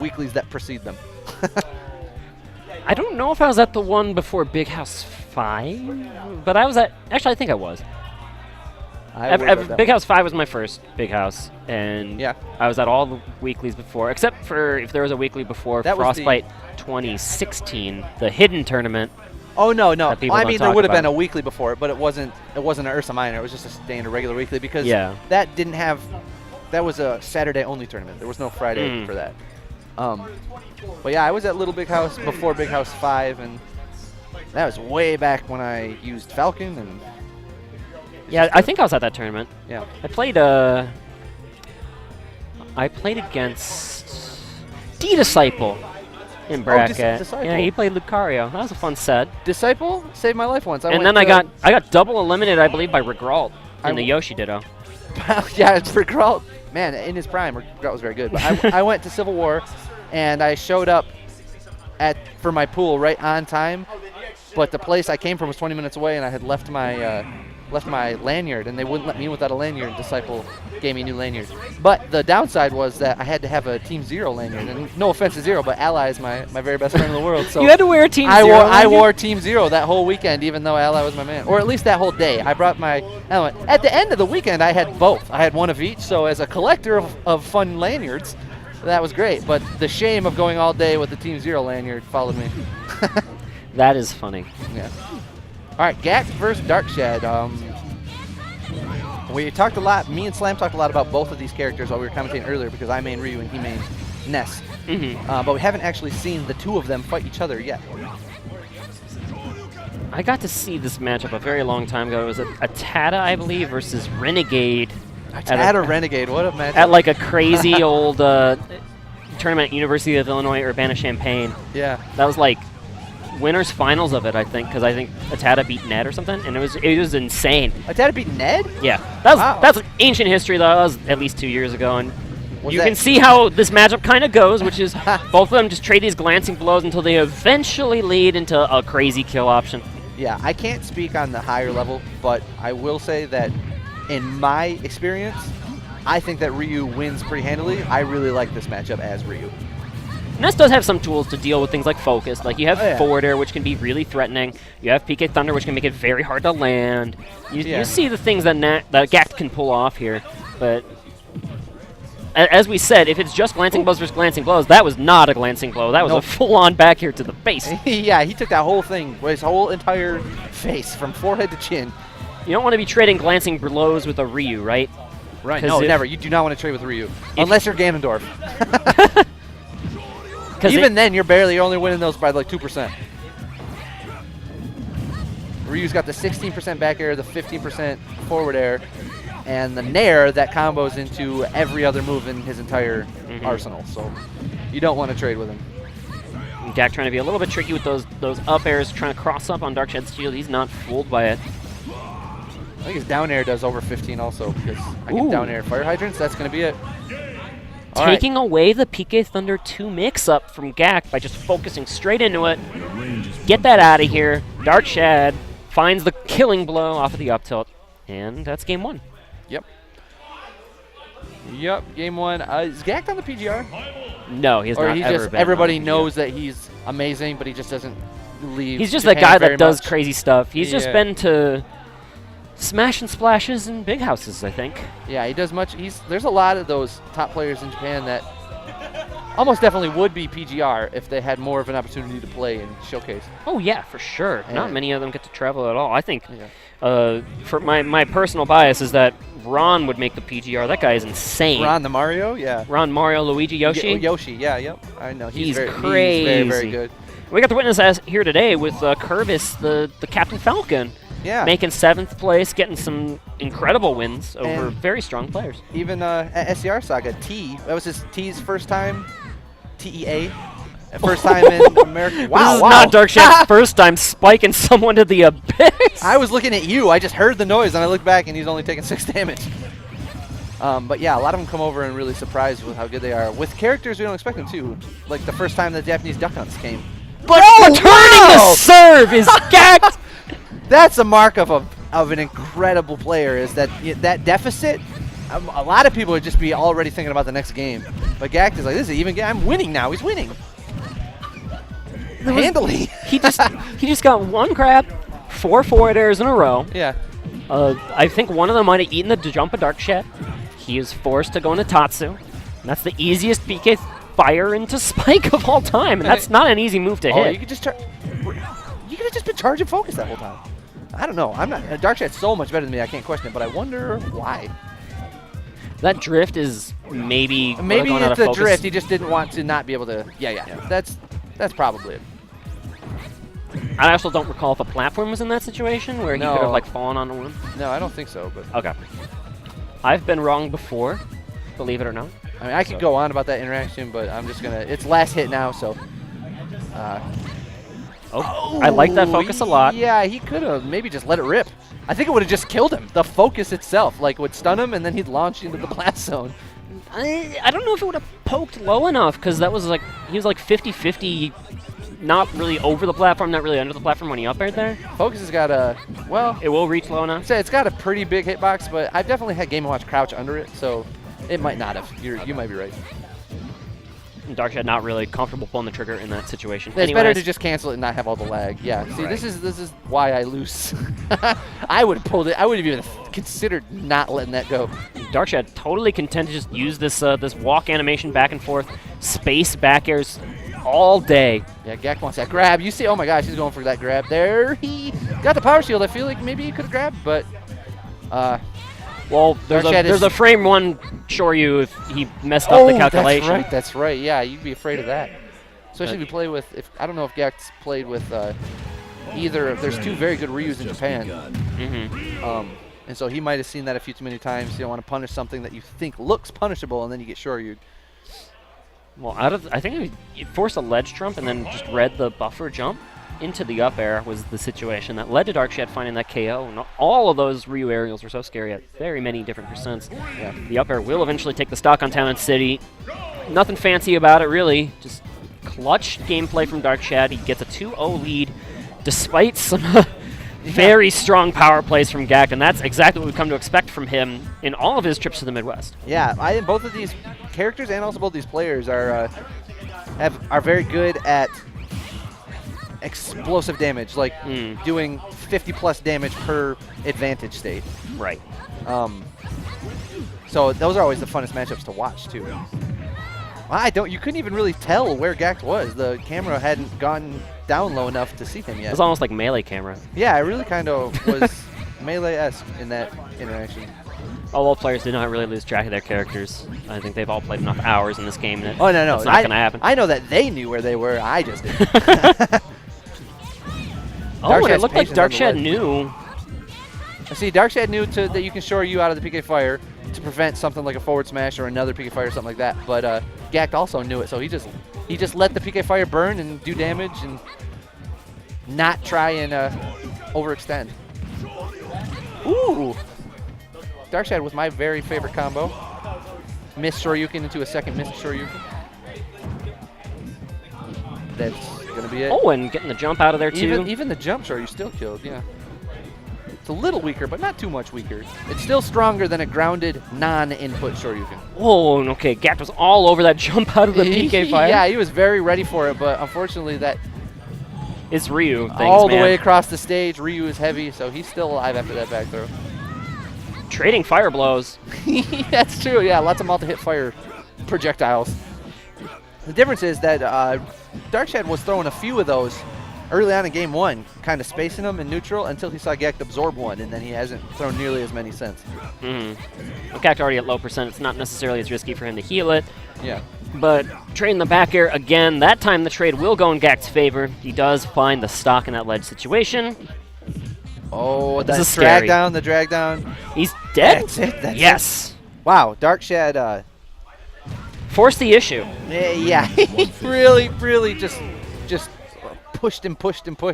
weeklies that precede them. I don't know if I was at the one before Big House 5, but I was at. Actually, I think I was. Big House 5 was my first Big House, and yeah. I was at all the weeklies before, except for if there was a weekly before that Frostbite 2016, the hidden tournament. Oh no, no. I mean, there would have been a about. weekly before it, but it wasn't an Ursa Minor. It was just a standard regular weekly because that didn't have. That was a Saturday only tournament. There was no Friday for that. But yeah, I was at Little Big House before Big House 5, and that was way back when I used Falcon and. Yeah, I think I was at that tournament. Yeah. I played against D-Disciple in bracket. Disciple. Yeah, he played Lucario. That was a fun set. Disciple saved my life once. And then I got double eliminated, I believe, by Regralt in the Yoshi Ditto. Yeah, it's Regralt. Man, in his prime, Regralt was very good. But I went to Civil War, and I showed up for my pool right on time. But the place I came from was 20 minutes away, and I had left my lanyard, and they wouldn't let me in without a lanyard. Disciple gave me a new lanyard. But the downside was that I had to have a Team Zero lanyard. And no offense to Zero, but Ally is my very best friend in the world. So you had to wear a Team Zero I lanyard? wore Team Zero that whole weekend, even though Ally was my man. Or at least that whole day. I brought my element. At the end of the weekend, I had both. I had one of each. So as a collector of fun lanyards, that was great. But the shame of going all day with the Team Zero lanyard followed me. That is funny. Yeah. All right, Gackt versus Darkshad. We talked a lot, me and Slam talked a lot about both of these characters while we were commentating earlier because I main Ryu and he main Ness. But we haven't actually seen the two of them fight each other yet. I got to see this matchup a very long time ago. It was a Tata, I believe, versus Renegade. Tata Renegade, what a matchup. At like a crazy old tournament at University of Illinois, Urbana-Champaign. Yeah. That was like winners finals of it, I think, because I think Atata beat Ned or something, and it was insane. Atata beat Ned? Yeah, that's ancient history though. That was at least 2 years ago, and you can see how this matchup kind of goes, which is both of them just trade these glancing blows until they eventually lead into a crazy kill option. Yeah, I can't speak on the higher level, but I will say that in my experience, I think that Ryu wins pretty handily. I really like this matchup as Ryu. Ness does have some tools to deal with things like focus. Like you have forward air, which can be really threatening. You have PK Thunder, which can make it very hard to land. You see the things that Gackt can pull off here. But as we said, if it's just glancing blows versus glancing blows, that was not a glancing blow. That was a full-on back here to the face. Yeah, he took that whole thing, his whole entire face, from forehead to chin. You don't want to be trading glancing blows with a Ryu, right? Right, no, never. You do not want to trade with Ryu. Unless you're Ganondorf. Even then, you're only winning those by like 2%. Ryu's got the 16% back air, the 15% forward air, and the nair that combos into every other move in his entire arsenal. So you don't want to trade with him. Gackt trying to be a little bit tricky with those up airs, trying to cross up on Darkshad's shield. He's not fooled by it. I think his down air does over 15 also, because I get down air fire hydrants. That's going to be it. Taking away the PK Thunder 2 mix-up from Gackt by just focusing straight into it. Get that out of here. Darkshad finds the killing blow off of the up tilt, and that's game one. Yep, game one. Is Gackt on the PGR? No, he's not ever been. Everybody knows that he's amazing, but he just doesn't leave. He's just Japan that guy that does much. crazy stuff. He's just been to Smash and Splashes and big houses, I think. Yeah, he does much. There's a lot of those top players in Japan that almost definitely would be PGR if they had more of an opportunity to play and showcase. Oh yeah, for sure. Not many of them get to travel at all. I think for my personal bias is that Ron would make the PGR. That guy is insane. Ron the Mario, yeah. Ron, Mario, Luigi, Yoshi. Yoshi, yep. I know. He's crazy. He's very, very good. We got to witness that here today with Curvis, the Captain Falcon. Yeah. Making 7th place, getting some incredible wins over very strong players. Even at SCR Saga, that was T's first time, TEA, first time in America. Wow, this is not Darkshad's first time spiking someone to the abyss. I was looking at you. I just heard the noise, and I looked back, and he's only taking 6 damage. But yeah, a lot of them come over and really surprised with how good they are. With characters we don't expect them to. Like the first time the Japanese Duck Hunts came. But returning the serve is Gackt. That's a mark of an incredible player, is that deficit A lot of people would just be already thinking about the next game. But Gackt is like, this is an even game. I'm winning now. He's winning. Handily. He just got 1 grab, 4 forward airs in a row. Yeah. I think one of them might have eaten the jump of Darkshad. He is forced to go into Tatsu. And that's the easiest PK fire into Spike of all time, and that's not an easy move to hit. You could just you could have just been charging focus that whole time. I don't know. I'm not. Darkshad's so much better than me. I can't question it, but I wonder why. That drift is maybe going out of it's a focus. drift. He just didn't want to not be able to. Yeah. That's probably it. I also don't recall if a platform was in that situation where he could have like fallen on one. No, I don't think so. But okay, I've been wrong before, believe it or not. I mean, I could go on about that interaction, but I'm just gonna. It's last hit now, so. I like that focus a lot. Yeah, he could have maybe just let it rip. I think it would have just killed him. The focus itself, like, would stun him, and then he'd launch into the blast zone. I don't know if it would have poked low enough, because that was like, he was like 50-50, not really over the platform, not really under the platform when he up aired there. Focus has got a, well. It will reach low enough. I'd say it's got a pretty big hitbox, but I've definitely had Game & Watch crouch under it, so it might not have. You might be right. Darkshad not really comfortable pulling the trigger in that situation. It's better to just cancel it and not have all the lag. Yeah. See, this is why I lose. I would have pulled it. I would have even considered not letting that go. Darkshad totally content to just use this this walk animation back and forth, space back airs all day. Yeah, Gackt wants that grab. You see, oh my gosh, he's going for that grab. There, he got the power shield. I feel like maybe he could have grabbed, but well, there's a frame 1 Shoryu if he messed up the calculation. That's right. Yeah, you'd be afraid of that. Especially if you play with, I don't know if Gackt's played with either. There's 2 very good Ryus in Japan. And so he might have seen that a few too many times. You don't want to punish something that you think looks punishable, and then you get Shoryu. Well, I think he forced a ledge jump and then just read the buffer jump into the up air was the situation that led to Darkshad finding that KO. And all of those Ryu aerials were so scary at very many different percents. Yeah. The up air will eventually take the stock on Town and City. Nothing fancy about it, really. Just clutch gameplay from Darkshad. He gets a 2-0 lead despite some very strong power plays from Gackt, and that's exactly what we've come to expect from him in all of his trips to the Midwest. Yeah, I think both of these characters and also both these players are very good at explosive damage, like doing 50+ damage per advantage state. Right. So those are always the funnest matchups to watch too. You couldn't even really tell where Gackt was. The camera hadn't gone down low enough to see him yet. It was almost like melee camera. Yeah, it really kind of was melee-esque in that interaction. All players did not really lose track of their characters. I think they've all played enough hours in this game that no, it's not going to happen. I know that they knew where they were. I just didn't. And it looked like Darkshad knew. See, Darkshad knew that you can shore you out of the PK Fire to prevent something like a forward smash or another PK Fire or something like that. But Gackt also knew it, so he just let the PK Fire burn and do damage and not try and overextend. Ooh! Darkshad was my very favorite combo. Miss Shoryuken into a second Miss Shoryuken. That's gonna be it. Oh, and getting the jump out of there too. Even the jump Shoryu still killed, yeah. It's a little weaker, but not too much weaker. It's still stronger than a grounded, non-input Shoryuken. Oh, okay. Gackt was all over that jump out of the PK Fire. Yeah, he was very ready for it, but unfortunately that... It's Ryu things, all the way across the stage. Ryu is heavy, so he's still alive after that back throw. Trading fire blows. That's true, yeah. Lots of multi-hit fire projectiles. The difference is that Darkshad was throwing a few of those early on in game 1, kind of spacing them in neutral until he saw Gackt absorb one, and then he hasn't thrown nearly as many since. Gackt already at low percent. It's not necessarily as risky for him to heal it. Yeah. But trading the back air again, that time the trade will go in Gackt's favor. He does find the stock in that ledge situation. Oh, this is drag scary. down, the drag down. He's dead? That's it. That's yes. It. Wow, Darkshad forced the issue. Yeah, he really just pushed and pushed and pushed.